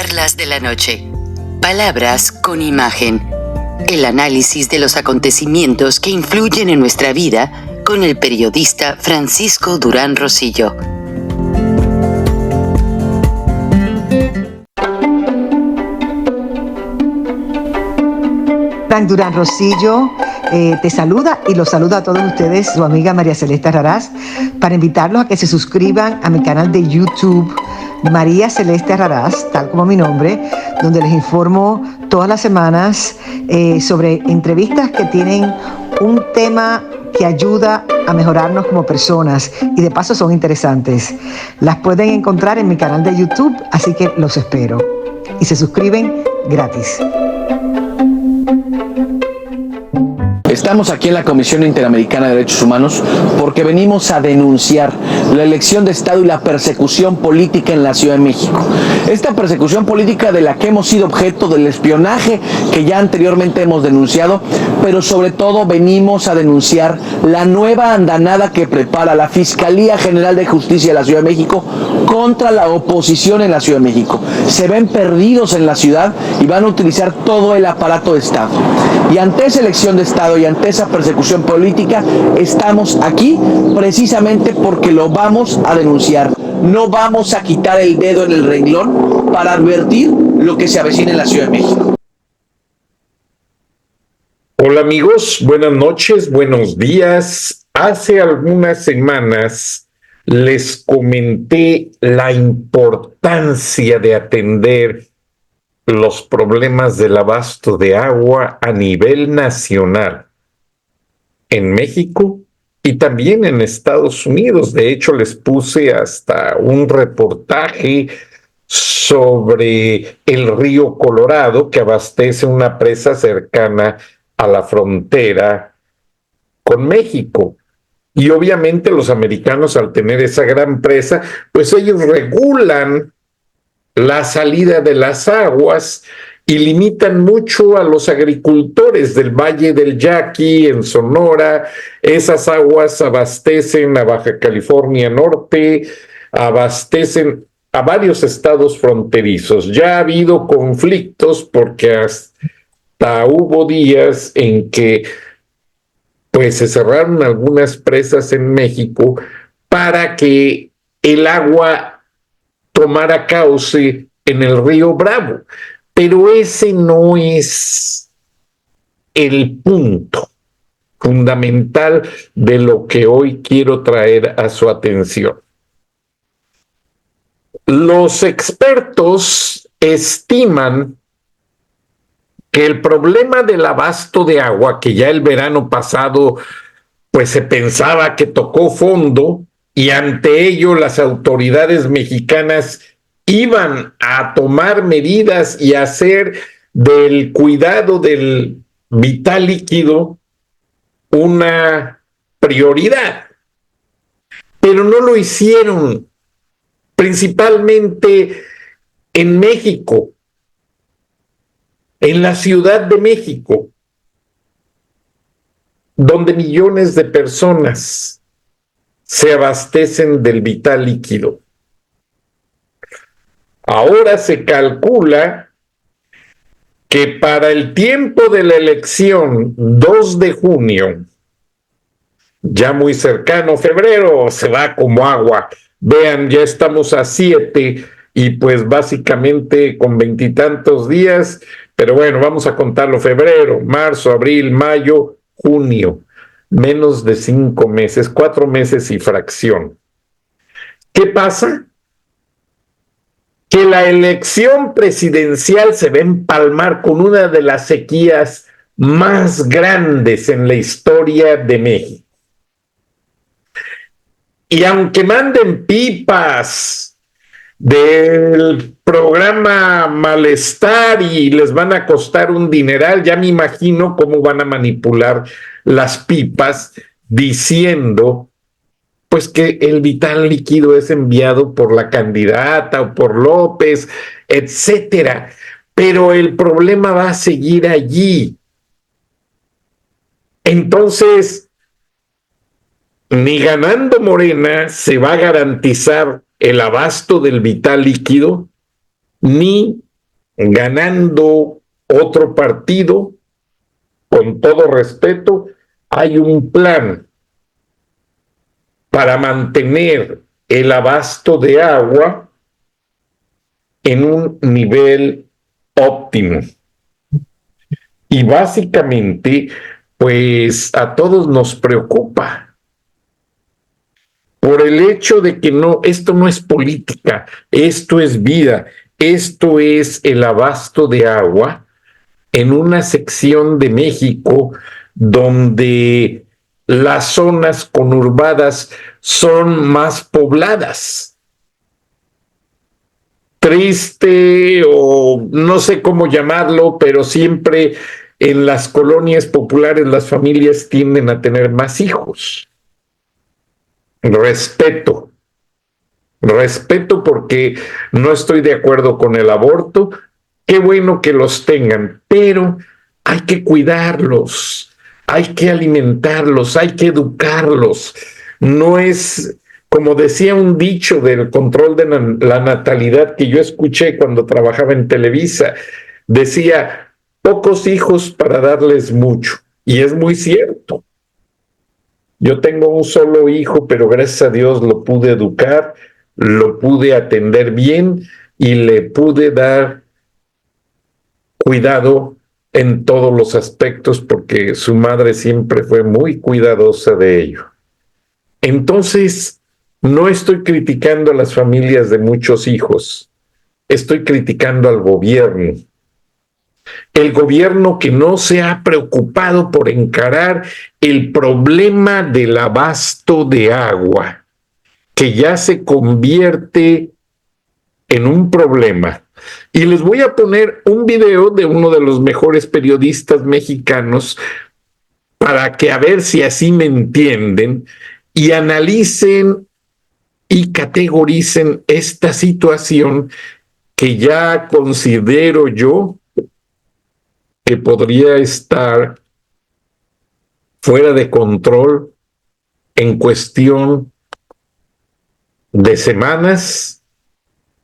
Charlas de la noche. Palabras con imagen. El análisis de los acontecimientos que influyen en nuestra vida con el periodista Francisco Durán Rosillo. Frank Durán Rosillo te saluda y los saluda a todos ustedes, su amiga María Celeste Raraz, para invitarlos a que se suscriban a mi canal de YouTube, María Celeste Raraz, tal como mi nombre, donde les informo todas las semanas sobre entrevistas que tienen un tema que ayuda a mejorarnos como personas y de paso son interesantes. Las pueden encontrar en mi canal de YouTube, así que los espero. Y se suscriben gratis. Estamos aquí en la Comisión Interamericana de Derechos Humanos porque venimos a denunciar la elección de Estado y la persecución política en la Ciudad de México. Esta persecución política de la que hemos sido objeto del espionaje que ya anteriormente hemos denunciado, pero sobre todo venimos a denunciar la nueva andanada que prepara la Fiscalía General de Justicia de la Ciudad de México contra la oposición en la Ciudad de México. Se ven perdidos en la ciudad y van a utilizar todo el aparato de Estado. Y ante esa elección de Estado y ante esa persecución política, estamos aquí precisamente porque lo vamos a denunciar. No vamos a quitar el dedo en el renglón para advertir lo que se avecina en la Ciudad de México. Hola amigos, buenas noches, buenos días. Hace algunas semanas les comenté la importancia de atender los problemas del abasto de agua a nivel nacional en México y también en Estados Unidos. De hecho, les puse hasta un reportaje sobre el río Colorado que abastece una presa cercana a la frontera con México. Y obviamente los americanos, al tener esa gran presa, pues ellos regulan la salida de las aguas y limitan mucho a los agricultores del Valle del Yaqui en Sonora. Esas aguas abastecen a Baja California Norte, abastecen a varios estados fronterizos. Ya ha habido conflictos porque hasta hubo días en que pues se cerraron algunas presas en México para que el agua tomara cauce en el río Bravo. Pero ese no es el punto fundamental de lo que hoy quiero traer a su atención. Los expertos estiman que el problema del abasto de agua, que ya el verano pasado pues se pensaba que tocó fondo, y ante ello las autoridades mexicanas iban a tomar medidas y hacer del cuidado del vital líquido una prioridad. Pero no lo hicieron, principalmente en México, en la Ciudad de México, donde millones de personas se abastecen del vital líquido. Ahora se calcula que para el tiempo de la elección, 2 de junio, ya muy cercano, febrero se va como agua. Vean, ya estamos a 7 y pues básicamente con 20 y tantos días, pero bueno, vamos a contarlo: febrero, marzo, abril, mayo, junio. Menos de 5 meses, 4 meses y fracción. ¿Qué pasa? Que la elección presidencial se va a empalmar con una de las sequías más grandes en la historia de México. Y aunque manden pipas del programa Malestar y les van a costar un dineral, ya me imagino cómo van a manipular las pipas diciendo pues que el vital líquido es enviado por la candidata o por López, etcétera. Pero el problema va a seguir allí. Entonces, ni ganando Morena se va a garantizar el abasto del vital líquido, ni ganando otro partido, con todo respeto, hay un plan para mantener el abasto de agua en un nivel óptimo. Y básicamente, pues a todos nos preocupa por el hecho de que esto no es política, esto es vida, esto es el abasto de agua en una sección de México donde las zonas conurbadas son más pobladas. Triste o no sé cómo llamarlo, pero siempre en las colonias populares las familias tienden a tener más hijos. Respeto porque no estoy de acuerdo con el aborto. Qué bueno que los tengan, pero hay que cuidarlos, hay que alimentarlos, hay que educarlos. No es, como decía un dicho del control de la natalidad que yo escuché cuando trabajaba en Televisa, decía, pocos hijos para darles mucho. Y es muy cierto. Yo tengo un solo hijo, pero gracias a Dios lo pude educar, lo pude atender bien y le pude dar cuidado en todos los aspectos porque su madre siempre fue muy cuidadosa de ello. Entonces, no estoy criticando a las familias de muchos hijos, estoy criticando al gobierno. El gobierno que no se ha preocupado por encarar el problema del abasto de agua, que ya se convierte en un problema. Y les voy a poner un video de uno de los mejores periodistas mexicanos para que a ver si así me entienden y analicen y categoricen esta situación que ya considero yo que podría estar fuera de control en cuestión de semanas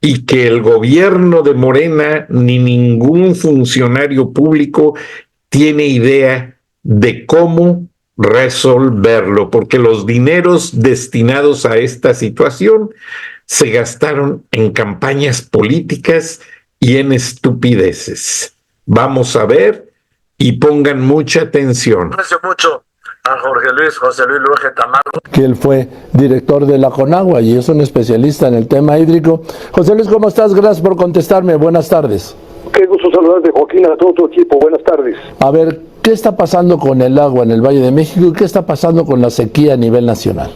y que el gobierno de Morena ni ningún funcionario público tiene idea de cómo resolverlo, porque los dineros destinados a esta situación se gastaron en campañas políticas y en estupideces. Vamos a ver y pongan mucha atención. Aprecio mucho a José Luis Luege Tamargo, que él fue director de la Conagua y es un especialista en el tema hídrico. José Luis, ¿cómo estás? Gracias por contestarme. Buenas tardes. Qué gusto saludarte, Joaquín, a todo tu equipo. Buenas tardes. A ver, ¿qué está pasando con el agua en el Valle de México y qué está pasando con la sequía a nivel nacional?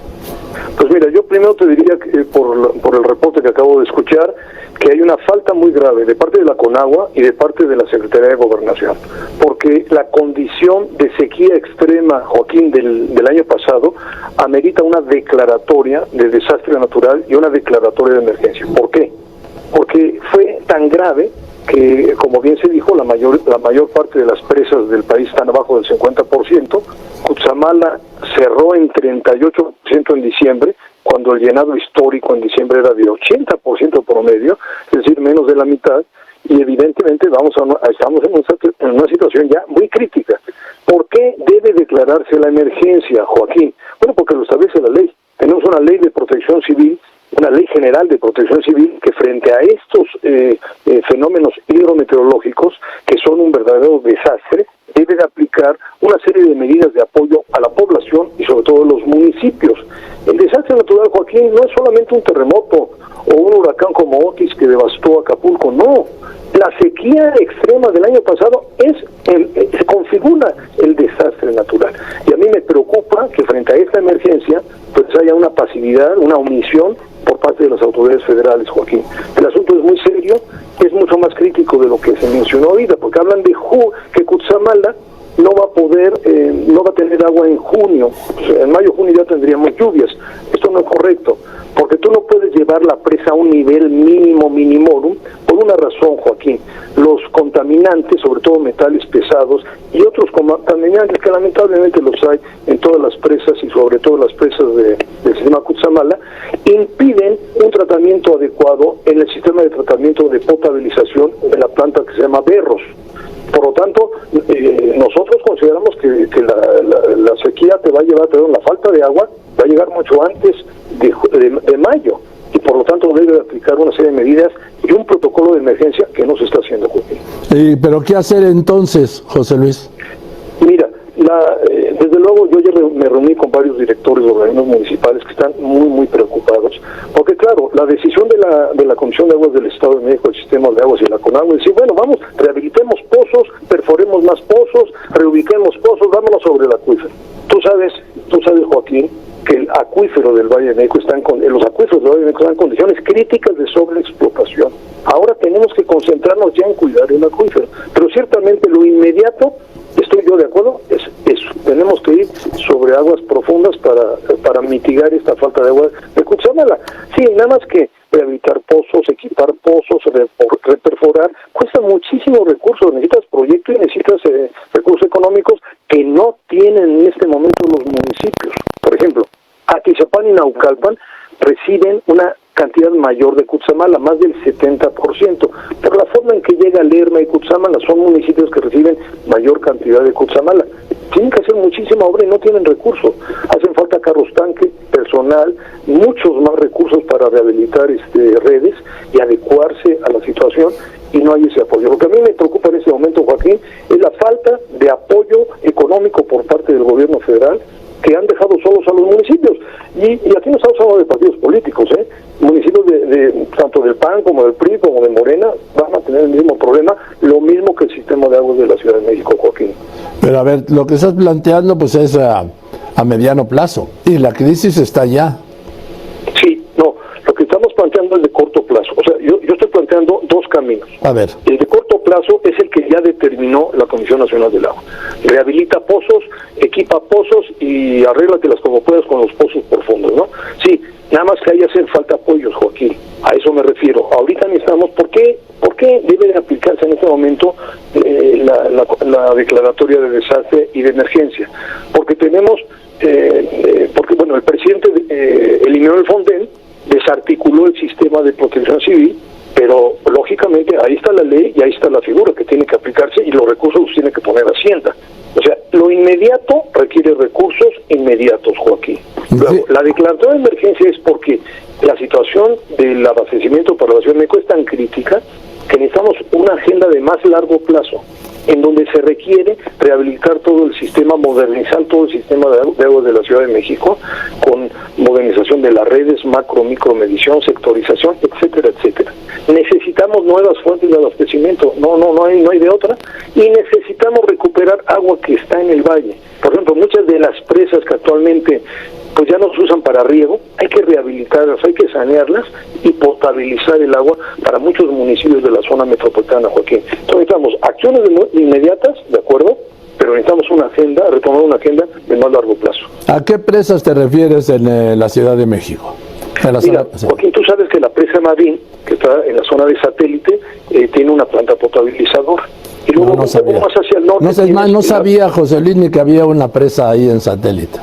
Pues mira, yo primero te diría que por el reporte que acabo de escuchar, que hay una falta muy grave de parte de la Conagua y de parte de la Secretaría de Gobernación, porque la condición de sequía extrema, Joaquín, del año pasado, amerita una declaratoria de desastre natural y una declaratoria de emergencia. ¿Por qué? Porque fue tan grave que, como bien se dijo, la mayor parte de las presas del país están abajo del 50%. Cutzamala cerró en 38% en diciembre, cuando el llenado histórico en diciembre era de 80% promedio, es decir, menos de la mitad, y evidentemente estamos en una situación ya muy crítica. ¿Por qué debe declararse la emergencia, Joaquín? Bueno, porque lo establece la ley. Tenemos una ley de protección civil, una ley general de protección civil que frente a estos fenómenos hidrometeorológicos, que son un verdadero desastre, debe de aplicar una serie de medidas de apoyo a la población y sobre todo a los municipios. El desastre natural, Joaquín, no es solamente un terremoto o un huracán como Otis que devastó Acapulco, no. La sequía extrema del año pasado se configura el desastre natural. Y a mí me preocupa que frente a esta emergencia pues haya una pasividad, una omisión por parte de las autoridades federales, Joaquín. El asunto es muy serio, es mucho más crítico de lo que se mencionó ahorita, porque hablan de que Cutzamala no va a tener agua en junio. Pues en mayo, junio ya tendríamos lluvias. Esto no es correcto, porque tú no puedes llevar la presa a un nivel mínimo minimorum por una razón, Joaquín. Los contaminantes, sobre todo metales pesados y otros contaminantes que lamentablemente los hay en todas las presas y sobre todo las presas del sistema Cutzamala, impiden un tratamiento adecuado en el sistema de tratamiento de potabilización de la planta que se llama Berros. Por lo tanto, nosotros consideramos que la sequía te va a llevar, la falta de agua va a llegar mucho antes de mayo, y por lo tanto debe aplicar una serie de medidas y un protocolo de emergencia que no se está haciendo, Joaquín. ¿Pero qué hacer entonces, José Luis? Mira, desde luego yo ya me reuní con varios directores de organismos municipales que están muy preocupados, porque claro, la decisión de la Comisión de Aguas del Estado de México, el sistema de aguas y la Conagua, es decir, bueno, vamos, rehabilitemos pozos, perforemos más pozos, reubiquemos pozos, vámonos sobre el acuífero. Tú sabes, Joaquín, que el acuífero del Valle de México los acuíferos del Valle de México están en condiciones críticas de sobreexplotación. Ahora tenemos que concentrarnos ya en cuidar el acuífero, pero ciertamente lo inmediato, estoy yo de acuerdo, es eso. Tenemos que ir sobre aguas profundas para mitigar esta falta de agua de Cutzamala. Sí, nada más que rehabilitar pozos, equipar pozos, reperforar, cuesta muchísimos recursos, necesitas proyectos y necesitas recursos económicos que no tienen en este momento los municipios. Por ejemplo, Atizapán y Naucalpan reciben una cantidad mayor de Cutzamala, más del 70%. Por la forma en que llega Lerma y Cutzamala, son municipios que reciben mayor cantidad de Cutzamala. Tienen que hacer muchísima obra y no tienen recursos. Hacen falta carros tanque, personal, muchos más recursos para rehabilitar redes y adecuarse a la situación, y no hay ese apoyo. Lo que a mí me preocupa en este momento, Joaquín, es la falta de apoyo económico por parte del gobierno federal, que han dejado solos a los municipios. Y aquí no estamos hablando de partidos políticos, municipios tanto del PAN como del PRI como de Morena van a tener el mismo problema, lo mismo que el sistema de aguas de la Ciudad de México, Joaquín. Pero a ver, lo que estás planteando pues es a mediano plazo, y la crisis está ya. Sí, no, lo que estamos planteando es de corto plazo. O sea, yo estoy planteando dos caminos. A ver. El de corto plazo es el que ya determinó la Comisión Nacional del Agua. Rehabilita pozos, equipa pozos y arréglatelas como puedas con los pozos profundos, ¿no? Sí, nada más que ahí hacen falta apoyos, Joaquín. A eso me refiero. Ahorita necesitamos, ¿por qué debe de aplicarse en este momento la declaratoria de desastre y de emergencia? Porque tenemos, el presidente eliminó el Fonden, desarticuló el sistema de protección civil, pero lógicamente ahí está la ley y ahí está la figura que tiene que aplicarse, y los recursos los tiene que poner Hacienda. O sea, lo inmediato requiere recursos inmediatos, Joaquín. Luego, la declaratoria de emergencia es porque la situación del abastecimiento para la Ciudad de México es tan crítica que necesitamos una agenda de más largo plazo, en donde se requiere rehabilitar todo el sistema, modernizar todo el sistema de aguas de la Ciudad de México, con modernización de las redes, micro medición, sectorización, etcétera, etcétera. Necesitamos nuevas fuentes de abastecimiento, no hay de otra, y necesitamos recuperar agua que está en el valle. Por ejemplo, muchas de las presas que actualmente pues ya no se usan para riego, hay que rehabilitarlas, hay que sanearlas y potabilizar el agua para muchos municipios de la zona metropolitana, Joaquín. Entonces necesitamos acciones inmediatas, ¿de acuerdo? Pero necesitamos una agenda, retomar una agenda de más largo plazo. ¿A qué presas te refieres en la Ciudad de México? Mira, Joaquín, tú sabes que la presa Madín, que está en la zona de satélite, tiene una planta potabilizadora. Y luego no sabía. Más hacia el norte. No sabía, José Luis, ni que había una presa ahí en satélite.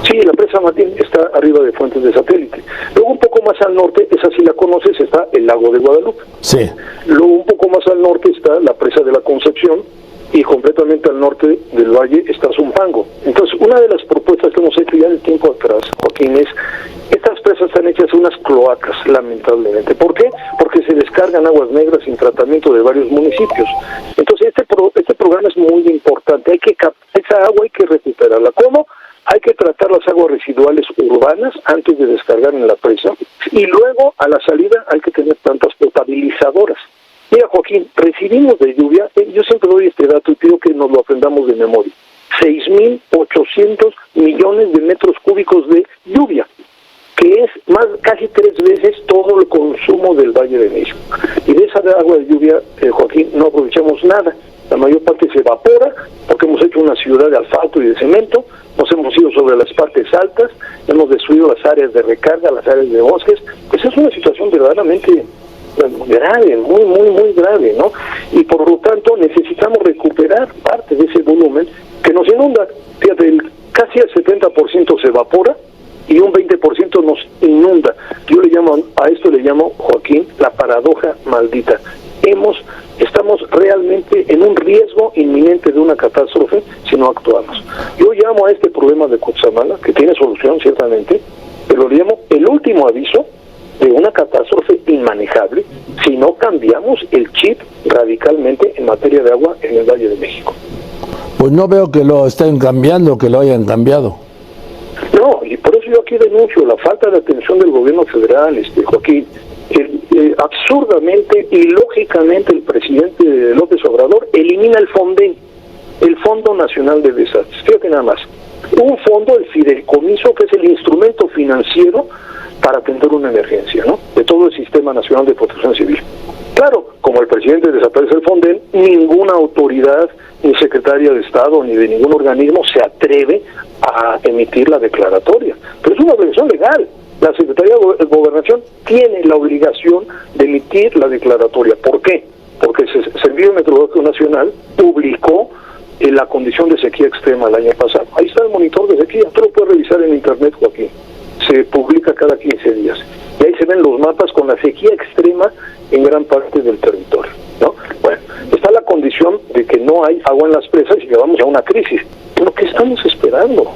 Sí, la presa Martín está arriba de fuentes de satélite. Luego un poco más al norte, esa sí la conoces, está el lago de Guadalupe. Sí. Luego un poco más al norte está la presa de la Concepción, y completamente al norte del valle está Zumpango. Entonces, una de las propuestas que hemos hecho ya de tiempo atrás, Joaquín, es estas presas están hechas unas cloacas, lamentablemente. ¿Por qué? Porque se descargan aguas negras sin tratamiento de varios municipios. Entonces, este programa es muy importante. Esa agua hay que recuperarla. ¿Cómo? Hay que tratar las aguas residuales urbanas antes de descargar en la presa, y luego a la salida hay que tener plantas potabilizadoras. Mira, Joaquín, recibimos de lluvia, yo siempre doy este dato y pido que nos lo aprendamos de memoria, 6.800 millones de metros cúbicos de lluvia, que es casi 3 veces todo el consumo del Valle de México. Y de esa agua de lluvia, Joaquín, no aprovechamos nada. la mayor parte se evapora, porque hemos hecho una ciudad de asfalto y de cemento, nos hemos ido sobre las partes altas, hemos destruido las áreas de recarga, las áreas de bosques. Pues es una situación verdaderamente grave, muy grave, ¿no? Y por lo tanto necesitamos recuperar parte de ese volumen que nos inunda. Fíjate, casi el 70% se evapora y un 20% nos inunda. Yo a esto le llamo, Joaquín, la paradoja maldita. Estamos realmente en un riesgo inminente de una catástrofe si no actuamos. Yo llamo a este problema de Cutzamala, que tiene solución ciertamente, pero le llamo el último aviso de una catástrofe inmanejable si no cambiamos el chip radicalmente en materia de agua en el Valle de México. Pues no veo que lo estén cambiando, que lo hayan cambiado. No, y por eso yo aquí denuncio la falta de atención del gobierno federal, Joaquín. Absurdamente y lógicamente el presidente López Obrador elimina el FONDEN, el Fondo Nacional de Desastres. Fíjate nada más, un fondo, el fideicomiso, que es el instrumento financiero para atender una emergencia, ¿no?, de todo el Sistema Nacional de Protección Civil. Claro, como el presidente desaparece el FONDEN, ninguna autoridad, ni secretaria de Estado, ni de ningún organismo se atreve a emitir la declaratoria. Pero es una obligación legal. La Secretaría de Gobernación tiene la obligación de emitir la declaratoria. ¿Por qué? Porque el Servicio Meteorológico Nacional publicó la condición de sequía extrema el año pasado. Ahí está el monitor de sequía, tú lo puedes revisar en internet, Joaquín. Se publica cada 15 días. Y ahí se ven los mapas con la sequía extrema en gran parte del territorio, ¿no? Bueno, está la condición de que no hay agua en las presas y que vamos a una crisis. ¿Pero qué estamos esperando?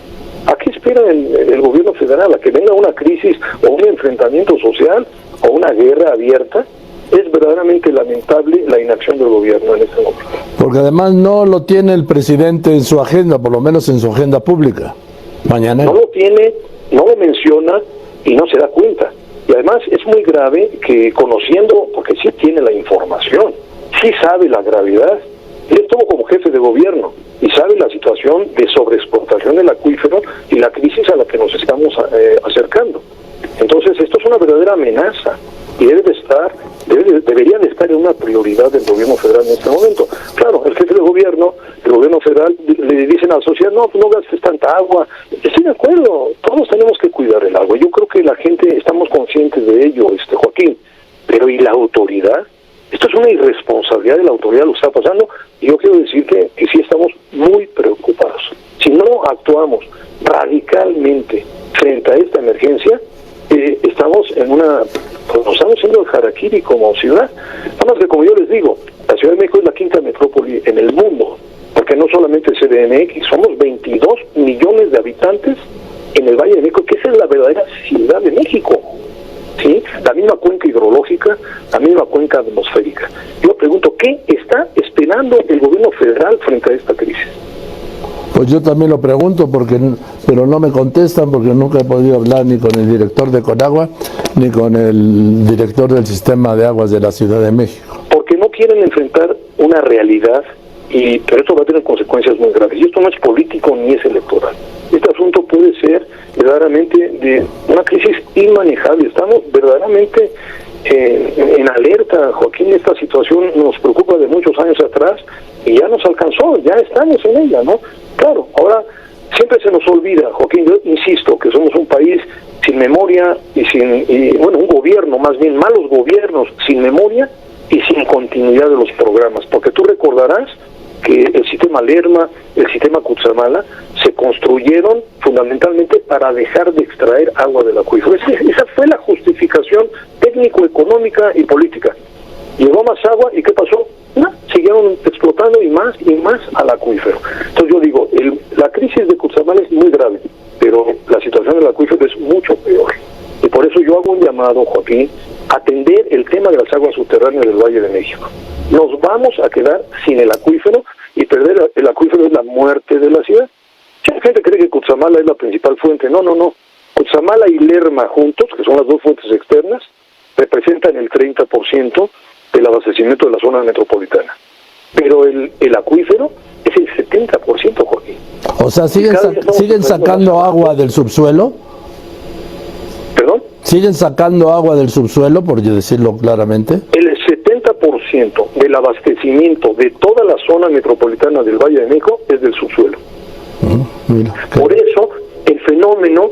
¿A qué espera el gobierno federal? ¿A que venga una crisis o un enfrentamiento social o una guerra abierta? Es verdaderamente lamentable la inacción del gobierno en este momento. Porque además no lo tiene el presidente en su agenda, por lo menos en su agenda pública. Mañana. No lo tiene, no lo menciona y no se da cuenta. Y además es muy grave que, conociendo, porque sí tiene la información, sí sabe la gravedad, él estuvo como jefe de gobierno y sabe la situación de sobreexplotación del acuífero y la crisis a la que nos estamos acercando. Entonces esto es una verdadera amenaza y debería de estar en una prioridad del gobierno federal en este momento. Claro, el jefe de gobierno, el gobierno federal, le dicen a la sociedad, no gastes tanta agua. Estoy de acuerdo, todos tenemos que cuidar el agua. Yo creo que la gente, estamos conscientes de ello, Joaquín, pero ¿y la autoridad? Esto es una irresponsabilidad de la autoridad, lo está pasando, y yo quiero decir que sí estamos muy preocupados. Si no actuamos radicalmente frente a esta emergencia, estamos estamos siendo el harakiri como ciudad. Nada más que, como yo les digo, la Ciudad de México es la quinta metrópoli en el mundo, porque no solamente el CDMX, somos 22 millones de habitantes en el Valle de México, que esa es la verdadera Ciudad de México. ¿Sí? La misma cuenca hidrológica, la misma cuenca atmosférica. Yo pregunto, ¿qué está esperando el gobierno federal frente a esta crisis? Pues yo también lo pregunto, pero no me contestan, porque nunca he podido hablar ni con el director de Conagua ni con el director del Sistema de Aguas de la Ciudad de México. Porque no quieren enfrentar una realidad, pero esto va a tener consecuencias muy graves. Y esto no es político ni es electoral. Este asunto puede ser verdaderamente de una crisis inmanejable. Estamos verdaderamente en alerta, Joaquín. Esta situación nos preocupa de muchos años atrás y ya nos alcanzó, ya estamos en ella, ¿no? Claro, ahora siempre se nos olvida, Joaquín, yo insisto que somos un país sin memoria un gobierno, más bien malos gobiernos, sin memoria y sin continuidad de los programas, porque tú recordarás que el sistema Lerma, el sistema Cutzamala, se construyeron fundamentalmente para dejar de extraer agua del acuífero. Esa fue la justificación técnico-económica y política. Llegó más agua y ¿qué pasó? Siguieron explotando y más al acuífero. Entonces yo digo, la crisis de Cutzamala es muy grave, pero la situación del acuífero es mucho peor. Y por eso yo hago un llamado, Joaquín, a atender el tema de las aguas subterráneas del Valle de México. Nos vamos a quedar sin el acuífero y perder el acuífero es la muerte de la ciudad. Mucha gente cree que Cutzamala es la principal fuente. No. Cutzamala y Lerma juntos, que son las dos fuentes externas, representan el 30% del abastecimiento de la zona metropolitana. Pero el acuífero es el 70%, Joaquín. O sea, ¿siguen sacando agua del subsuelo? ¿Perdón? ¿Siguen sacando agua del subsuelo, por decirlo claramente? El 70% 50% del abastecimiento de toda la zona metropolitana del Valle de México es del subsuelo. Mira, Por eso, el fenómeno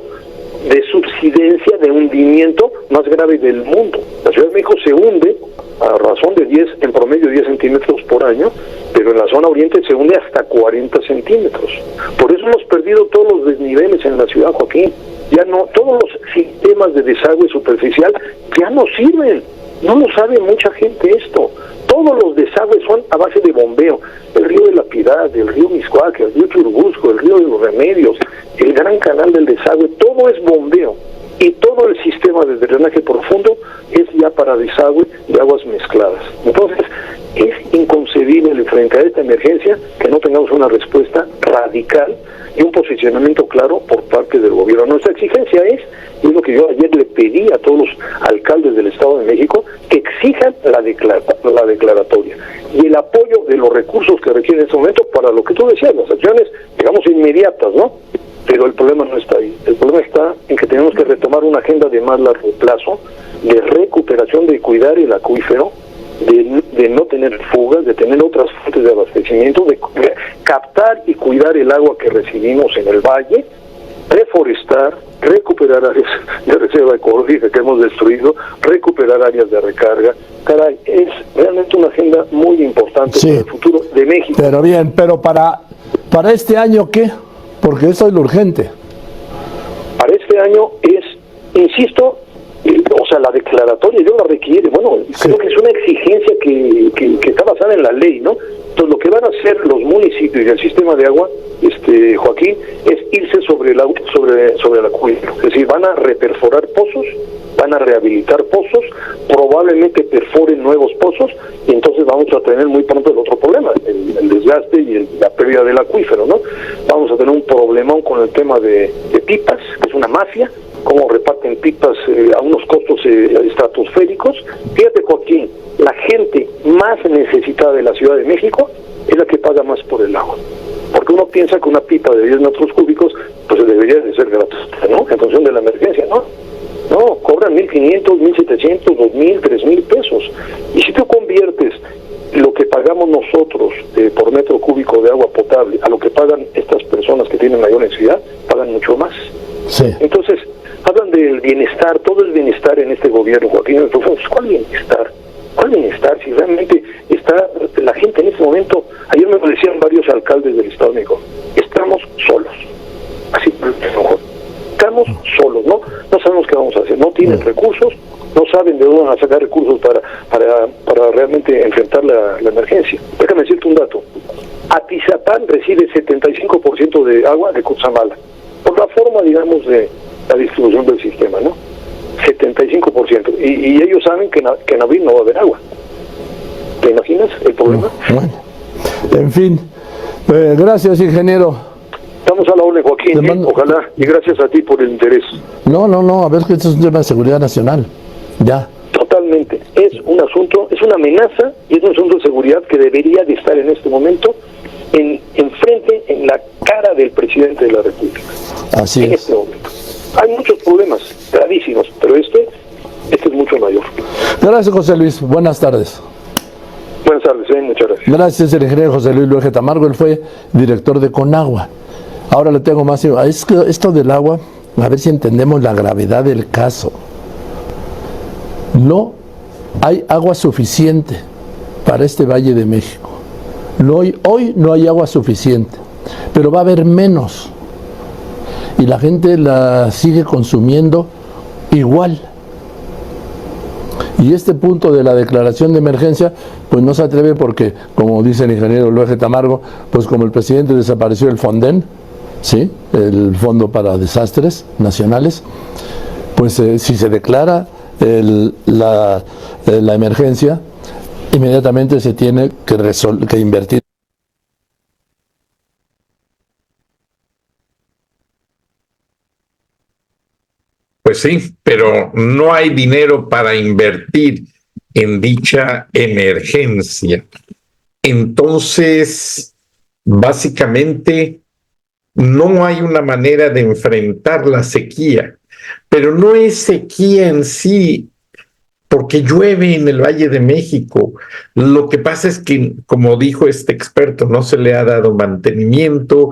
de subsidencia, de hundimiento más grave del mundo. La Ciudad de México se hunde a razón de 10, en promedio 10 centímetros por año, pero en la zona oriente se hunde hasta 40 centímetros. Por eso hemos perdido todos los desniveles en la ciudad, Joaquín. Ya no, todos los sistemas de desagüe superficial ya no sirven. No lo sabe mucha gente esto. Todos los desagües son a base de bombeo. El río de la Piedad, el río Miscuac, el río Churubusco, el río de los Remedios, el gran canal del desagüe, todo es bombeo. Y todo el sistema de drenaje profundo es ya para desagüe de aguas mezcladas. Entonces, es inconcebible frente a esta emergencia que no tengamos una respuesta radical y un posicionamiento claro por parte del gobierno. Nuestra exigencia es lo que yo ayer le pedí a todos los alcaldes del Estado de México, que exijan la declaratoria y el apoyo de los recursos que requieren en este momento para lo que tú decías, las acciones, digamos, inmediatas, ¿no? Pero el problema no está ahí. El problema está en que tenemos que retomar una agenda de más largo plazo, de recuperación, de cuidar el acuífero, de no tener fugas, de tener otras fuentes de abastecimiento, de captar y cuidar el agua que recibimos en el valle, reforestar, recuperar áreas de reserva ecológica que hemos destruido, recuperar áreas de recarga. Caray, es realmente una agenda muy importante para el futuro de México. Pero bien, pero para este año, ¿qué? Porque eso es lo urgente. Para este año es, insisto, o sea, la declaratoria yo la requiere, bueno, creo que es una exigencia que está basada en la ley, ¿no? Entonces lo que van a hacer los municipios y el sistema de agua, Joaquín, es irse sobre el acuífero, es decir, van a reperforar pozos, van a rehabilitar pozos, probablemente perforen nuevos pozos, y entonces vamos a tener muy pronto el otro problema, el desgaste y la pérdida del acuífero, ¿no? Vamos a tener un problemón con el tema de pipas, que es una mafia, cómo reparten pipas a unos costos estratosféricos. Fíjate, Joaquín, la gente más necesitada de la Ciudad de México es la que paga más por el agua. Porque uno piensa que una pipa de 10 metros cúbicos pues debería de ser gratuita, ¿no? En función de la emergencia, ¿no? No, cobran 1,500, 1,700, 2,000, 3,000 pesos. Y si tú conviertes lo que pagamos nosotros por metro cúbico de agua potable a lo que pagan estas personas que tienen mayor necesidad, pagan mucho más. Sí. Entonces, hablan del bienestar, todo el bienestar en este gobierno, Joaquín. ¿Cuál bienestar? ¿Cuál bienestar? Si realmente está la gente en este momento, ayer me lo decían varios alcaldes del Estado de México, estamos solos. Así, estamos solos, ¿no? No sabemos qué vamos a hacer, no tienen recursos, no saben de dónde van a sacar recursos para realmente enfrentar la emergencia. Déjame decirte un dato. Atizapán recibe 75% de agua de Cutzamala, por la forma, digamos, de la distribución del sistema, ¿no? 75%. Y ellos saben que en abril no va a haber agua. ¿Te imaginas el problema? Bueno, en fin, gracias, ingeniero. Estamos a la orden, Joaquín, ojalá, y gracias a ti por el interés. No, a ver que esto es un tema de seguridad nacional, ya. Totalmente, es un asunto, es una amenaza y es un asunto de seguridad que debería de estar en este momento enfrente, en la cara del presidente de la República. Así es. Este momento. Hay muchos problemas gravísimos, pero este es mucho mayor. Gracias, José Luis. Buenas tardes. Buenas tardes, muchas gracias. Gracias, el ingeniero José Luis Luege Tamargo. Él fue director de Conagua. Ahora le tengo más. Es que esto del agua, a ver si entendemos la gravedad del caso. No hay agua suficiente para este Valle de México. Hoy no hay agua suficiente, pero va a haber menos. Y la gente la sigue consumiendo igual. Y este punto de la declaración de emergencia, pues no se atreve porque, como dice el ingeniero Luege Tamargo, pues como el presidente desapareció el Fonden, ¿sí? El Fondo para Desastres Nacionales, pues si se declara la emergencia, inmediatamente se tiene que invertir. Pues sí, pero no hay dinero para invertir en dicha emergencia. Entonces, básicamente, no hay una manera de enfrentar la sequía, pero no es sequía en sí porque llueve en el Valle de México. Lo que pasa es que, como dijo este experto, no se le ha dado mantenimiento,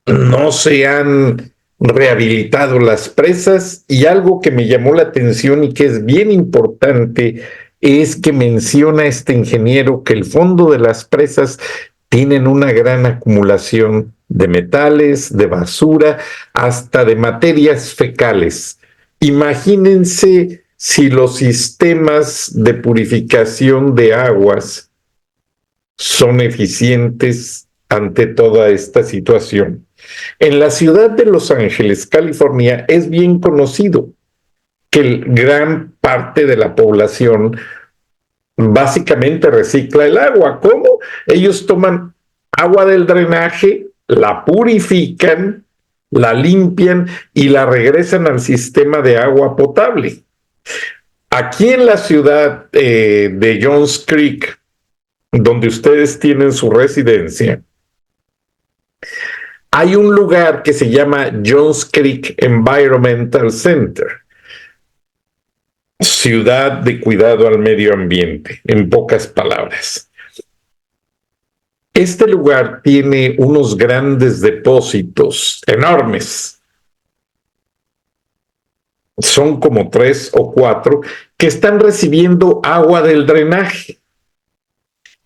no se han rehabilitado las presas, y algo que me llamó la atención y que es bien importante es que menciona este ingeniero que el fondo de las presas tienen una gran acumulación de metales, de basura, hasta de materias fecales. Imagínense si los sistemas de purificación de aguas son eficientes ante toda esta situación. En la ciudad de Los Ángeles, California, es bien conocido que gran parte de la población básicamente recicla el agua. ¿Cómo? Ellos toman agua del drenaje, la purifican, la limpian y la regresan al sistema de agua potable. Aquí en la ciudad de Johns Creek, donde ustedes tienen su residencia, hay un lugar que se llama Johns Creek Environmental Center, ciudad de cuidado al medio ambiente, en pocas palabras. Este lugar tiene unos grandes depósitos enormes. Son como 3 o 4 que están recibiendo agua del drenaje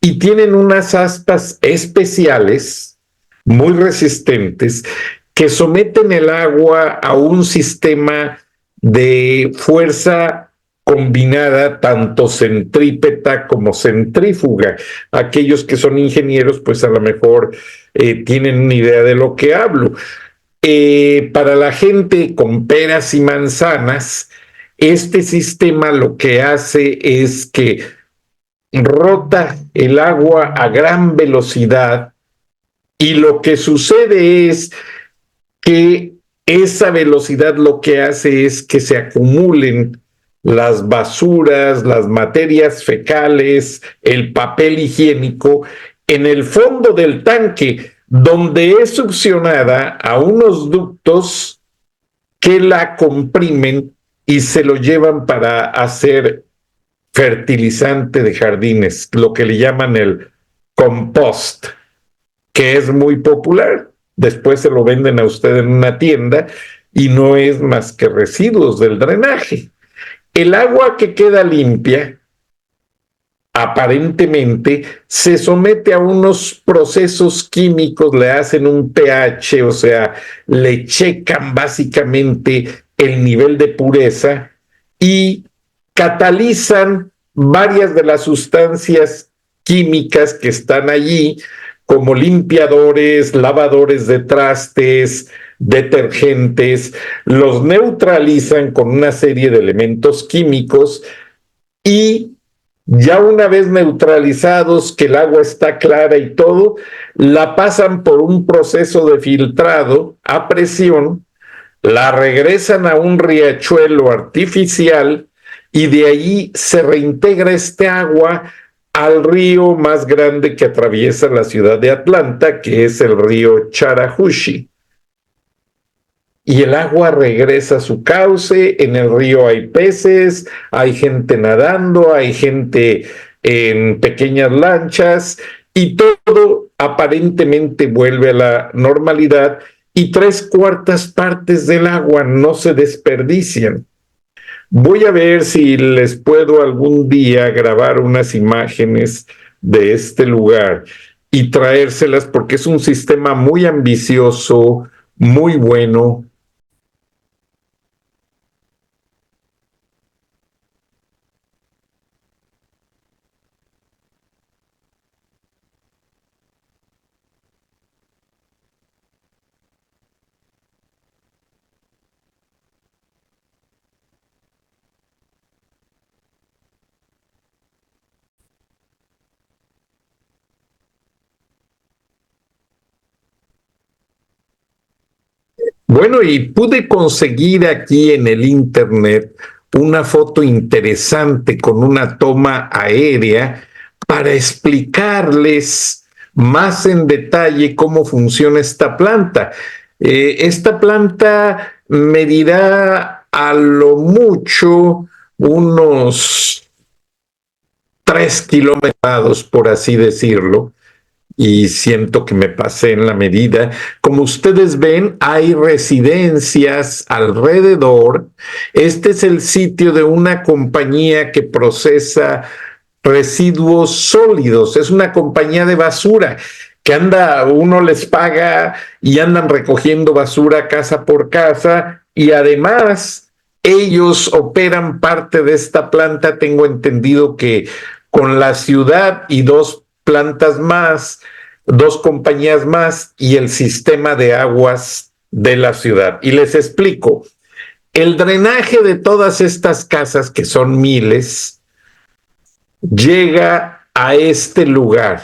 y tienen unas aspas especiales muy resistentes que someten el agua a un sistema de fuerza combinada, tanto centrípeta como centrífuga. Aquellos que son ingenieros, pues a lo mejor tienen una idea de lo que hablo. Para la gente con peras y manzanas, este sistema lo que hace es que rota el agua a gran velocidad, y lo que sucede es que esa velocidad lo que hace es que se acumulen las basuras, las materias fecales, el papel higiénico en el fondo del tanque, donde es succionada a unos ductos que la comprimen y se lo llevan para hacer fertilizante de jardines, lo que le llaman el compost, que es muy popular. Después se lo venden a usted en una tienda y no es más que residuos del drenaje. El agua que queda limpia, aparentemente, se somete a unos procesos químicos, le hacen un pH, o sea, le checan básicamente el nivel de pureza y catalizan varias de las sustancias químicas que están allí, como limpiadores, lavadores de trastes, detergentes, los neutralizan con una serie de elementos químicos y ya una vez neutralizados, que el agua está clara y todo, la pasan por un proceso de filtrado a presión, la regresan a un riachuelo artificial y de allí se reintegra este agua al río más grande que atraviesa la ciudad de Atlanta, que es el río Chattahoochee. Y el agua regresa a su cauce. En el río hay peces, hay gente nadando, hay gente en pequeñas lanchas, y todo aparentemente vuelve a la normalidad, y 3/4 partes del agua no se desperdician. Voy a ver si les puedo algún día grabar unas imágenes de este lugar y traérselas, porque es un sistema muy ambicioso, muy bueno. Bueno, y pude conseguir aquí en el internet una foto interesante con una toma aérea para explicarles más en detalle cómo funciona esta planta. Esta planta medirá a lo mucho unos 3 kilómetros, por así decirlo, y siento que me pasé en la medida. Como ustedes ven, hay residencias alrededor. Este es el sitio de una compañía que procesa residuos sólidos. Es una compañía de basura que uno les paga y andan recogiendo basura casa por casa, y además ellos operan parte de esta planta. Tengo entendido que con la ciudad y 2 plantas más, 2 compañías más y el sistema de aguas de la ciudad. Y les explico, el drenaje de todas estas casas, que son miles, llega a este lugar.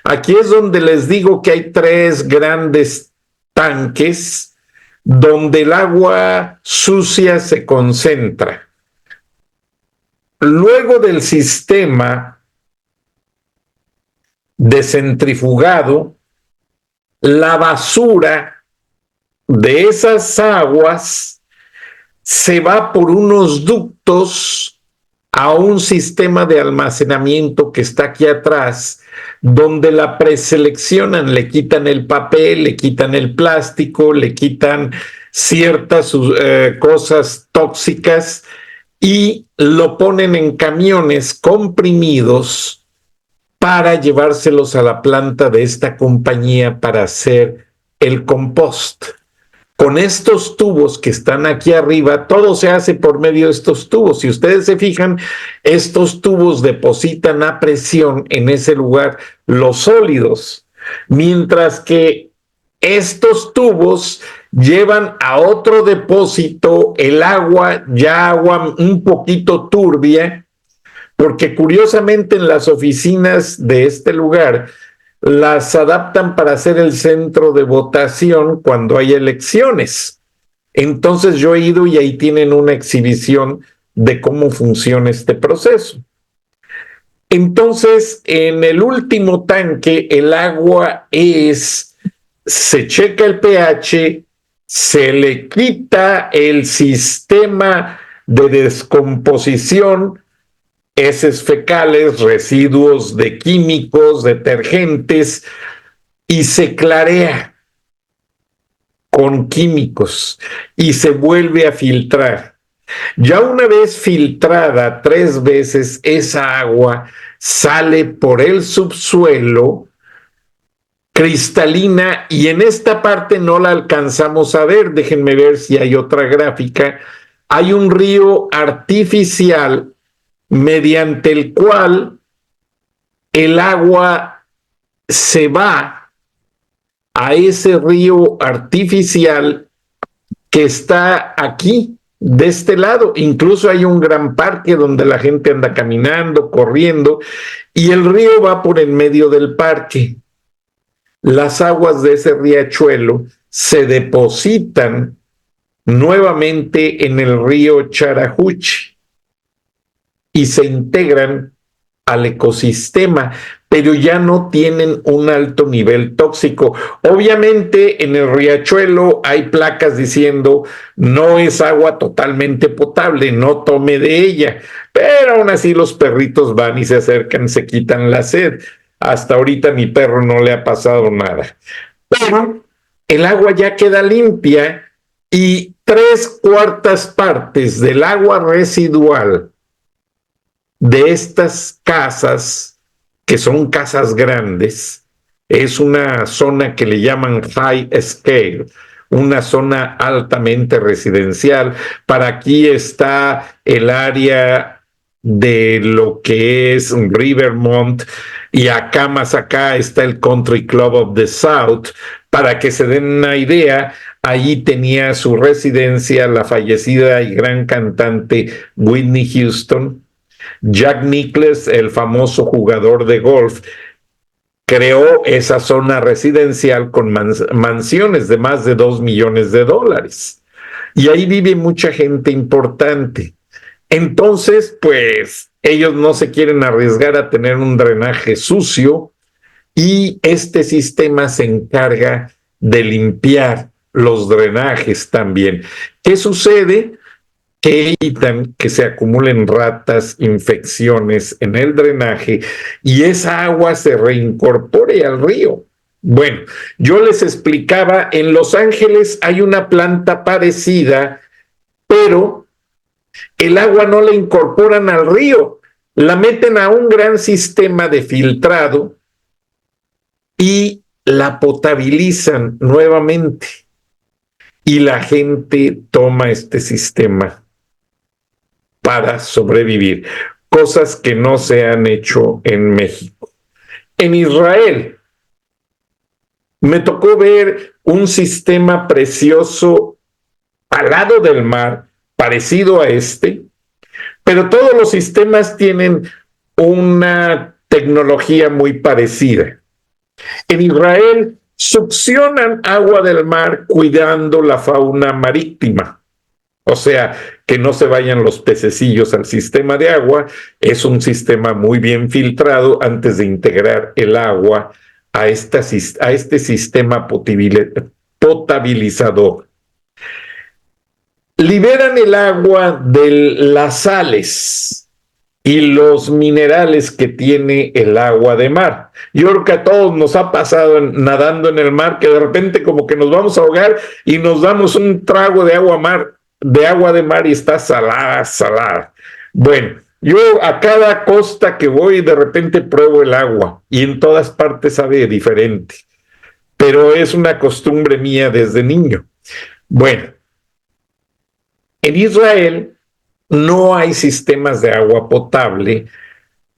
Aquí es donde les digo que hay 3 grandes tanques donde el agua sucia se concentra. Luego del sistema de centrifugado, la basura de esas aguas se va por unos ductos a un sistema de almacenamiento que está aquí atrás, donde la preseleccionan, le quitan el papel, le quitan el plástico, le quitan ciertas cosas tóxicas y lo ponen en camiones comprimidos para llevárselos a la planta de esta compañía para hacer el compost. Con estos tubos que están aquí arriba, todo se hace por medio de estos tubos. Si ustedes se fijan, estos tubos depositan a presión en ese lugar los sólidos, mientras que estos tubos llevan a otro depósito el agua, ya agua un poquito turbia, porque curiosamente en las oficinas de este lugar las adaptan para ser el centro de votación cuando hay elecciones. Entonces yo he ido y ahí tienen una exhibición de cómo funciona este proceso. Entonces, en el último tanque, el agua se checa el pH, se le quita el sistema de descomposición, heces fecales, residuos de químicos, detergentes, y se clarea con químicos y se vuelve a filtrar. Ya una vez filtrada 3 veces, esa agua sale por el subsuelo cristalina, y en esta parte no la alcanzamos a ver. Déjenme ver si hay otra gráfica. Hay un río artificial mediante el cual el agua se va a ese río artificial que está aquí, de este lado. Incluso hay un gran parque donde la gente anda caminando, corriendo, y el río va por en medio del parque. Las aguas de ese riachuelo se depositan nuevamente en el río Charajuchi y se integran al ecosistema, pero ya no tienen un alto nivel tóxico. Obviamente en el riachuelo hay placas diciendo no es agua totalmente potable, no tome de ella, pero aún así los perritos van y se acercan, se quitan la sed. Hasta ahorita a mi perro no le ha pasado nada, pero el agua ya queda limpia, y 3/4 partes del agua residual de estas casas, que son casas grandes, es una zona que le llaman high scale, una zona altamente residencial. Para aquí está el área de lo que es Rivermont, y acá más acá está el Country Club of the South. Para que se den una idea, allí tenía su residencia la fallecida y gran cantante Whitney Houston. Jack Nicklaus, el famoso jugador de golf, creó esa zona residencial con mansiones de más de $2 millones. Y ahí vive mucha gente importante. Entonces, pues, ellos no se quieren arriesgar a tener un drenaje sucio, y este sistema se encarga de limpiar los drenajes también. ¿Qué sucede? que evitan que se acumulen ratas, infecciones en el drenaje y esa agua se reincorpore al río. Bueno, yo les explicaba, en Los Ángeles hay una planta parecida, pero el agua no la incorporan al río, la meten a un gran sistema de filtrado y la potabilizan nuevamente. Y la gente toma este sistema para sobrevivir, cosas que no se han hecho en México. En Israel me tocó ver un sistema precioso al lado del mar, parecido a este, pero todos los sistemas tienen una tecnología muy parecida. En Israel succionan agua del mar cuidando la fauna marítima. O sea, que no se vayan los pececillos al sistema de agua. Es un sistema muy bien filtrado antes de integrar el agua a este sistema potabilizador. Liberan el agua de las sales y los minerales que tiene el agua de mar. Yo creo que a todos nos ha pasado nadando en el mar que de repente como que nos vamos a ahogar y nos damos un trago de agua de mar y está salada. Bueno, yo a cada costa que voy de repente pruebo el agua y en todas partes sabe diferente, pero es una costumbre mía desde niño. Bueno, en Israel no hay sistemas de agua potable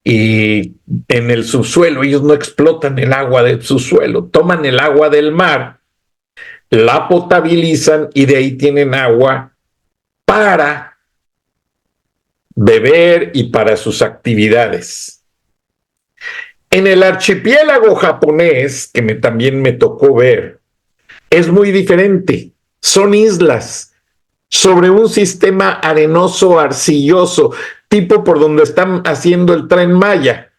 y en el subsuelo ellos no explotan el agua del subsuelo, toman el agua del mar, la potabilizan y de ahí tienen agua para beber y para sus actividades. En el archipiélago japonés, que también me tocó ver, es muy diferente. Son islas sobre un sistema arenoso, arcilloso, tipo por donde están haciendo el Tren Maya.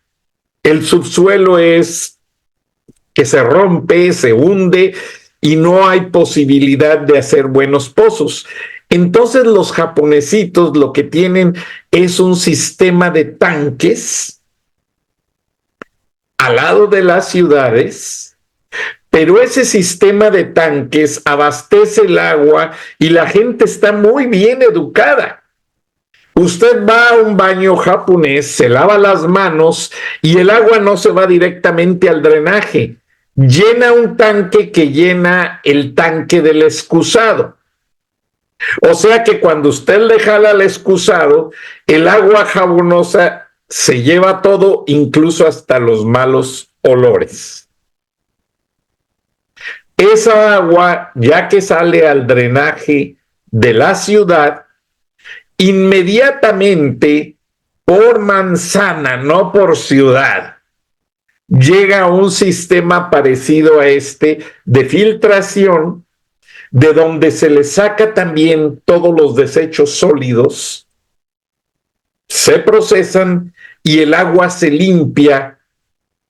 El subsuelo es que se rompe, se hunde y no hay posibilidad de hacer buenos pozos. Entonces los japonesitos lo que tienen es un sistema de tanques al lado de las ciudades, pero ese sistema de tanques abastece el agua y la gente está muy bien educada. Usted va a un baño japonés, se lava las manos y el agua no se va directamente al drenaje. Llena un tanque que llena el tanque del excusado. O sea que cuando usted le jala al excusado, el agua jabonosa se lleva todo, incluso hasta los malos olores. Esa agua, ya que sale al drenaje de la ciudad, inmediatamente por manzana, no por ciudad, llega a un sistema parecido a este de filtración, de donde se le saca también todos los desechos sólidos, se procesan y el agua se limpia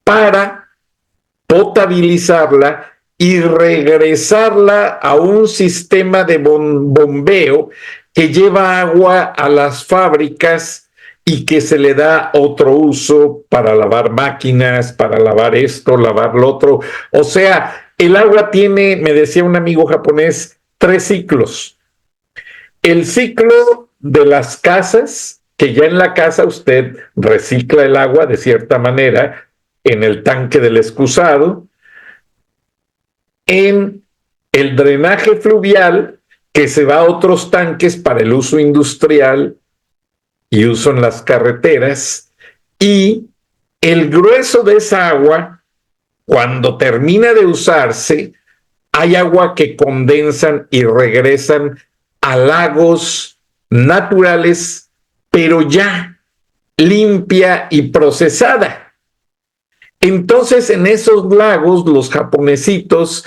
para potabilizarla y regresarla a un sistema de bombeo que lleva agua a las fábricas y que se le da otro uso para lavar máquinas, para lavar esto, lavar lo otro. O sea, el agua tiene, me decía un amigo japonés, 3 ciclos. El ciclo de las casas, que ya en la casa usted recicla el agua de cierta manera en el tanque del excusado, en el drenaje fluvial, que se va a otros tanques para el uso industrial y uso en las carreteras, y el grueso de esa agua, cuando termina de usarse, hay agua que condensan y regresan a lagos naturales, pero ya limpia y procesada. Entonces, en esos lagos, los japonesitos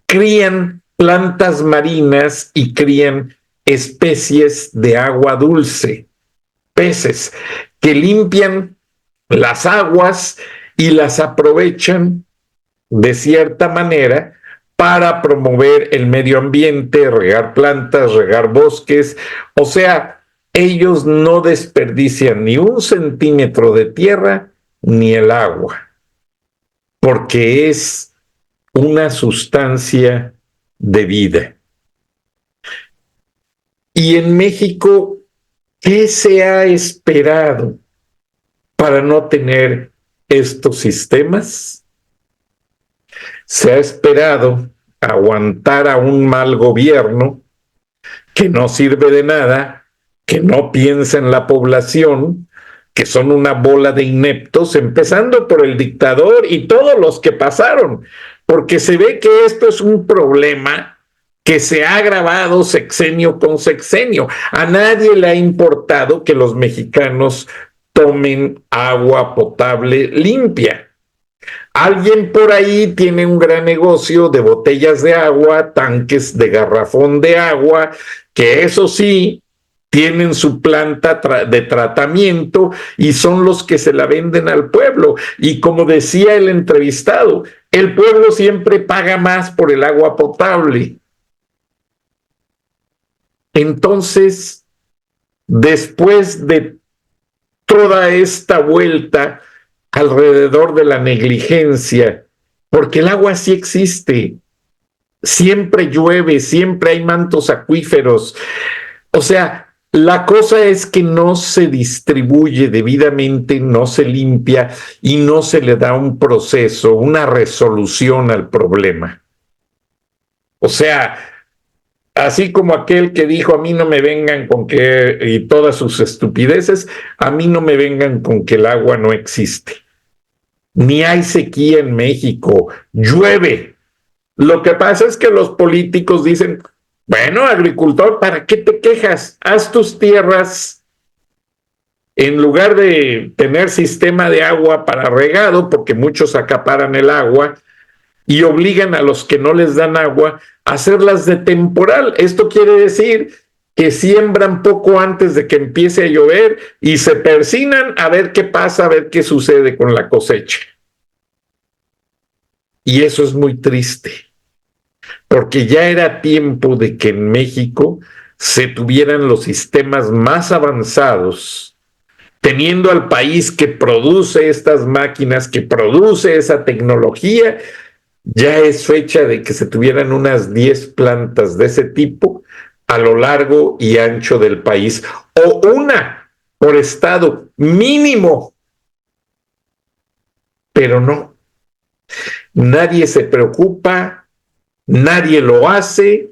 crían plantas marinas y crían especies de agua dulce, peces, que limpian las aguas y las aprovechan de cierta manera para promover el medio ambiente, regar plantas, regar bosques. O sea, ellos no desperdician ni un centímetro de tierra ni el agua, porque es una sustancia de vida. Y en México, ¿qué se ha esperado para no tener estos sistemas? Se ha esperado aguantar a un mal gobierno que no sirve de nada, que no piensa en la población, que son una bola de ineptos, empezando por el dictador y todos los que pasaron, porque se ve que esto es un problema que se ha agravado sexenio con sexenio. A nadie le ha importado que los mexicanos tomen agua potable limpia. Alguien por ahí tiene un gran negocio de botellas de agua, tanques de garrafón de agua, que eso sí, tienen su planta de tratamiento y son los que se la venden al pueblo. Y como decía el entrevistado, el pueblo siempre paga más por el agua potable. Entonces, después de toda esta vuelta alrededor de la negligencia, porque el agua sí existe, siempre llueve, siempre hay mantos acuíferos, o sea, la cosa es que no se distribuye debidamente, no se limpia y no se le da un proceso, una resolución al problema. O sea, así como aquel que dijo, a mí no me vengan con que, y todas sus estupideces, a mí no me vengan con que el agua no existe. Ni hay sequía en México, llueve. Lo que pasa es que los políticos dicen, bueno, agricultor, ¿para qué te quejas? Haz tus tierras, en lugar de tener sistema de agua para regado, porque muchos acaparan el agua y obligan a los que no les dan agua a hacerlas de temporal. Esto quiere decir que siembran poco antes de que empiece a llover y se persignan a ver qué pasa, a ver qué sucede con la cosecha. Y eso es muy triste, porque ya era tiempo de que en México se tuvieran los sistemas más avanzados, teniendo al país que produce estas máquinas, que produce esa tecnología. Ya es fecha de que se tuvieran unas 10 plantas de ese tipo a lo largo y ancho del país, o una por estado mínimo. Pero no, nadie se preocupa, nadie lo hace.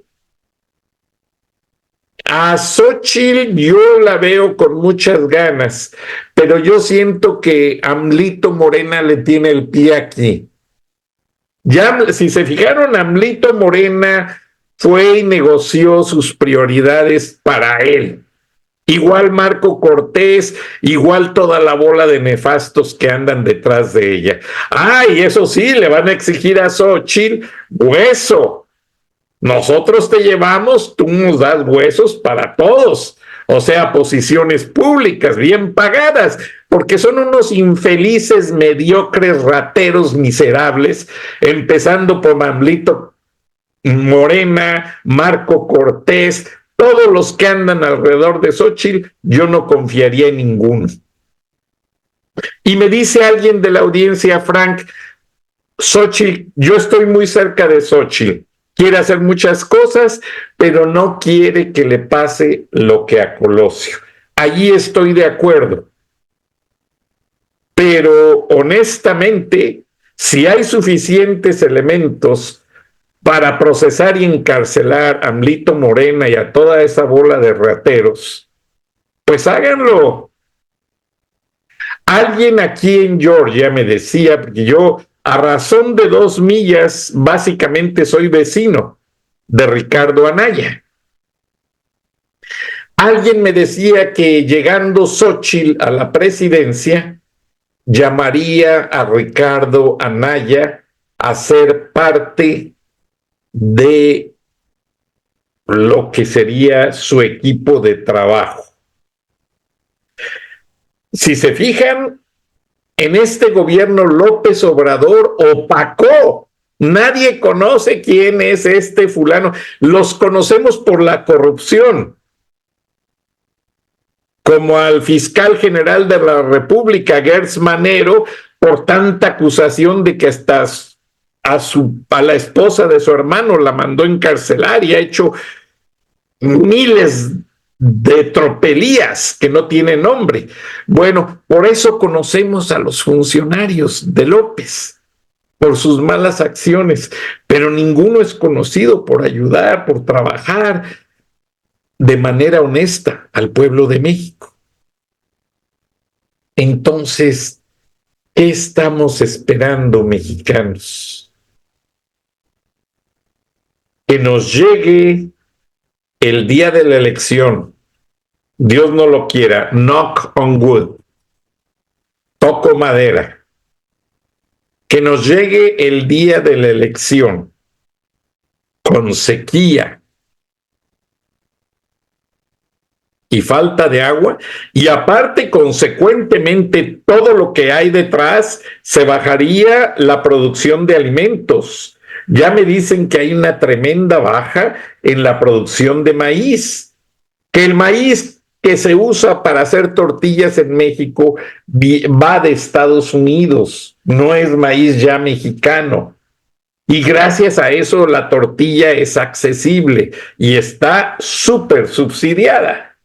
A Xóchitl yo la veo con muchas ganas, pero yo siento que AMLito Morena le tiene el pie aquí. Ya, si se fijaron, AMLito Morena fue y negoció sus prioridades para él. Igual Marco Cortés, igual toda la bola de nefastos que andan detrás de ella. Y eso sí, le van a exigir a Xóchitl hueso. Nosotros te llevamos, tú nos das huesos para todos. O sea, posiciones públicas bien pagadas, porque son unos infelices, mediocres, rateros, miserables, empezando por AMLito Morena, Marco Cortés, todos los que andan alrededor de Xóchitl, yo no confiaría en ninguno. Y me dice alguien de la audiencia, Frank, Xóchitl, yo estoy muy cerca de Xóchitl, quiere hacer muchas cosas, pero no quiere que le pase lo que a Colosio. Allí estoy de acuerdo. Pero honestamente, si hay suficientes elementos para procesar y encarcelar a AMLito Morena y a toda esa bola de rateros, pues háganlo. Alguien aquí en Georgia me decía, porque yo a razón de 2 millas básicamente soy vecino de Ricardo Anaya. Alguien me decía que llegando Xóchitl a la presidencia, llamaría a Ricardo Anaya a ser parte de lo que sería su equipo de trabajo. Si se fijan, en este gobierno López Obrador opacó Nadie conoce quién es este fulano. Los conocemos por la corrupción, como al fiscal general de la República, Gertz Manero, por tanta acusación de que hasta a la esposa de su hermano la mandó encarcelar y ha hecho miles de tropelías que no tienen nombre. Bueno, por eso conocemos a los funcionarios de López, por sus malas acciones, pero ninguno es conocido por ayudar, por trabajar de manera honesta al pueblo de México. Entonces, ¿qué estamos esperando, mexicanos? Que nos llegue el día de la elección, Dios no lo quiera, knock on wood, toco madera, que nos llegue el día de la elección con sequía y falta de agua, y aparte, consecuentemente, todo lo que hay detrás, se bajaría la producción de alimentos. Ya me dicen que hay una tremenda baja en la producción de maíz, que el maíz que se usa para hacer tortillas en México va de Estados Unidos, no es maíz ya mexicano. Y gracias a eso la tortilla es accesible y está súper subsidiada.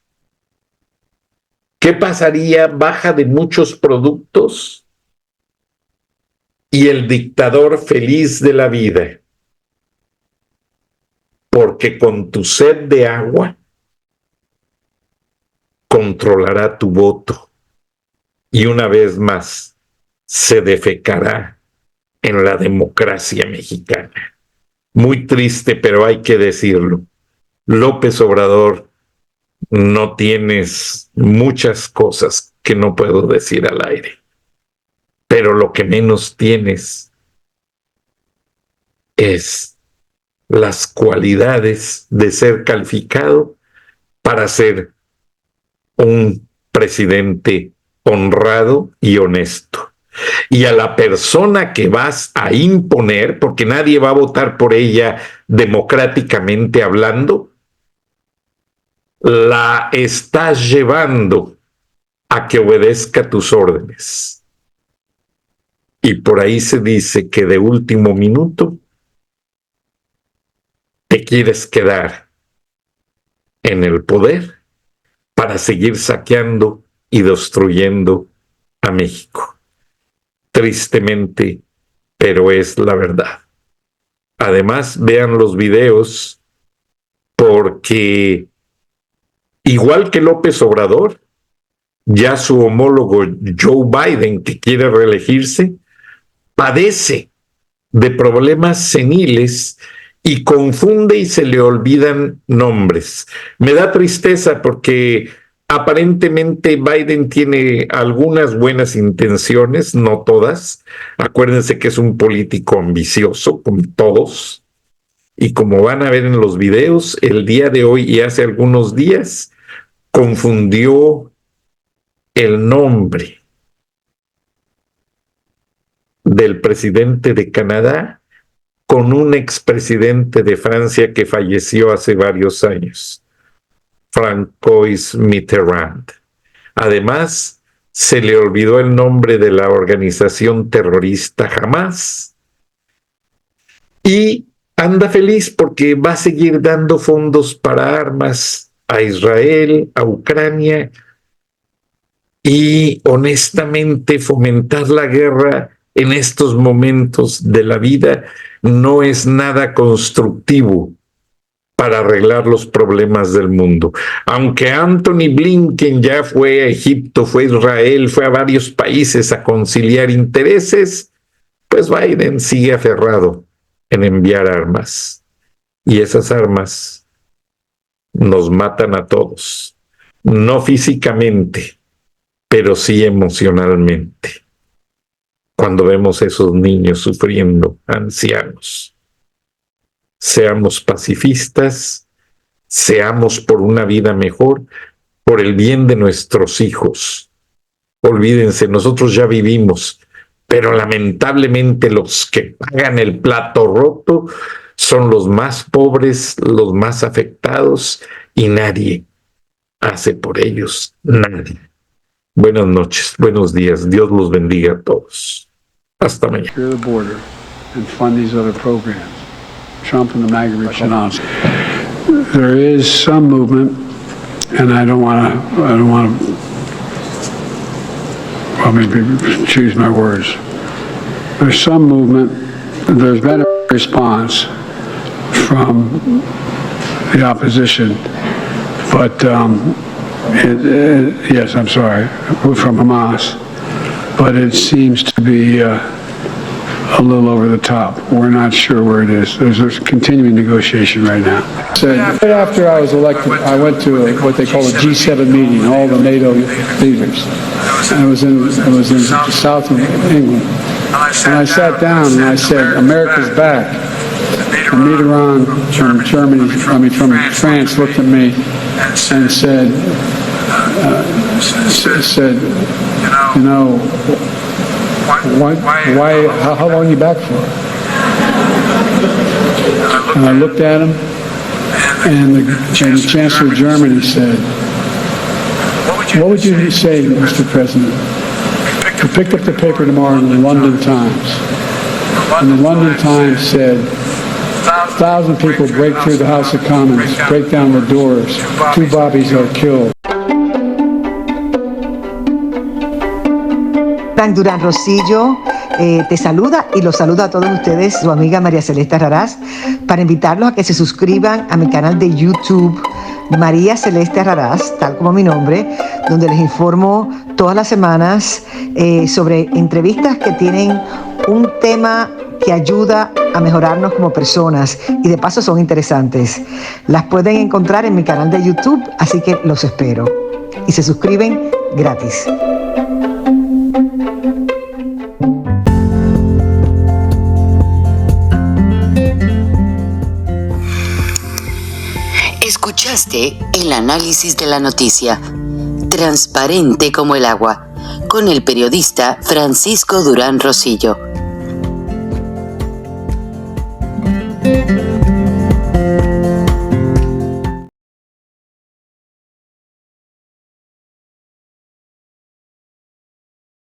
¿Qué pasaría? Baja de muchos productos y el dictador feliz de la vida, porque con tu sed de agua controlará tu voto y una vez más se defecará en la democracia mexicana. Muy triste, pero hay que decirlo. López Obrador, no tienes muchas cosas que no puedo decir al aire, pero lo que menos tienes es las cualidades de ser calificado para ser un presidente honrado y honesto. Y a la persona que vas a imponer, porque nadie va a votar por ella democráticamente hablando, la estás llevando a que obedezca tus órdenes. Y por ahí se dice que de último minuto te quieres quedar en el poder para seguir saqueando y destruyendo a México. Tristemente, pero es la verdad. Además, vean los videos, porque igual que López Obrador, ya su homólogo Joe Biden, que quiere reelegirse, padece de problemas seniles y confunde y se le olvidan nombres. Me da tristeza porque aparentemente Biden tiene algunas buenas intenciones, no todas. Acuérdense que es un político ambicioso, como todos. Y como van a ver en los videos, el día de hoy y hace algunos días, confundió el nombre del presidente de Canadá con un expresidente de Francia que falleció hace varios años, François Mitterrand. Además, se le olvidó el nombre de la organización terrorista Hamas y anda feliz porque va a seguir dando fondos para armas a Israel, a Ucrania, y honestamente fomentar la guerra en estos momentos de la vida no es nada constructivo para arreglar los problemas del mundo. Aunque Anthony Blinken ya fue a Egipto, fue a Israel, fue a varios países a conciliar intereses, pues Biden sigue aferrado en enviar armas. Y esas armas nos matan a todos, no físicamente, pero sí emocionalmente. Cuando vemos esos niños sufriendo, ancianos. Seamos pacifistas, seamos por una vida mejor, por el bien de nuestros hijos. Olvídense, nosotros ya vivimos, pero lamentablemente los que pagan el plato roto son los más pobres, los más afectados, y nadie hace por ellos, nadie. Buenas noches, buenos días, Dios los bendiga a todos. Hasta mañana. Secure the border and fund these other programs. Trump and the MAGA reach announced. There is some movement, and I don't want to, well, maybe choose my words. There's some movement. There's been a response from the opposition, but yes, I'm sorry, from Hamas, but it seems to be a little over the top. We're not sure where it is. There's a continuing negotiation right now. So right after I was elected, I went to what they call a G7 meeting, all the NATO leaders. And it was in the south of England. And I sat down and I said, America's back. And Mitterrand from Germany, from France looked at me and said, you know, why, how long are you back for? And I looked at him, and the Chancellor of Germany said, what would you say, Mr. President? I picked up the paper tomorrow in the London Times, and the London Times said, 1,000 people break through the House of Commons, break down the doors, 2 Bobbies are killed. Frank Durán Rosillo te saluda y los saluda a todos ustedes, su amiga María Celeste Raraz, para invitarlos a que se suscriban a mi canal de YouTube, María Celeste Raraz, tal como mi nombre, donde les informo todas las semanas sobre entrevistas que tienen un tema que ayuda a mejorarnos como personas y de paso son interesantes. Las pueden encontrar en mi canal de YouTube, así que los espero. Y se suscriben gratis. Escuchaste el análisis de la noticia, transparente como el agua, con el periodista Francisco Durán Rosillo.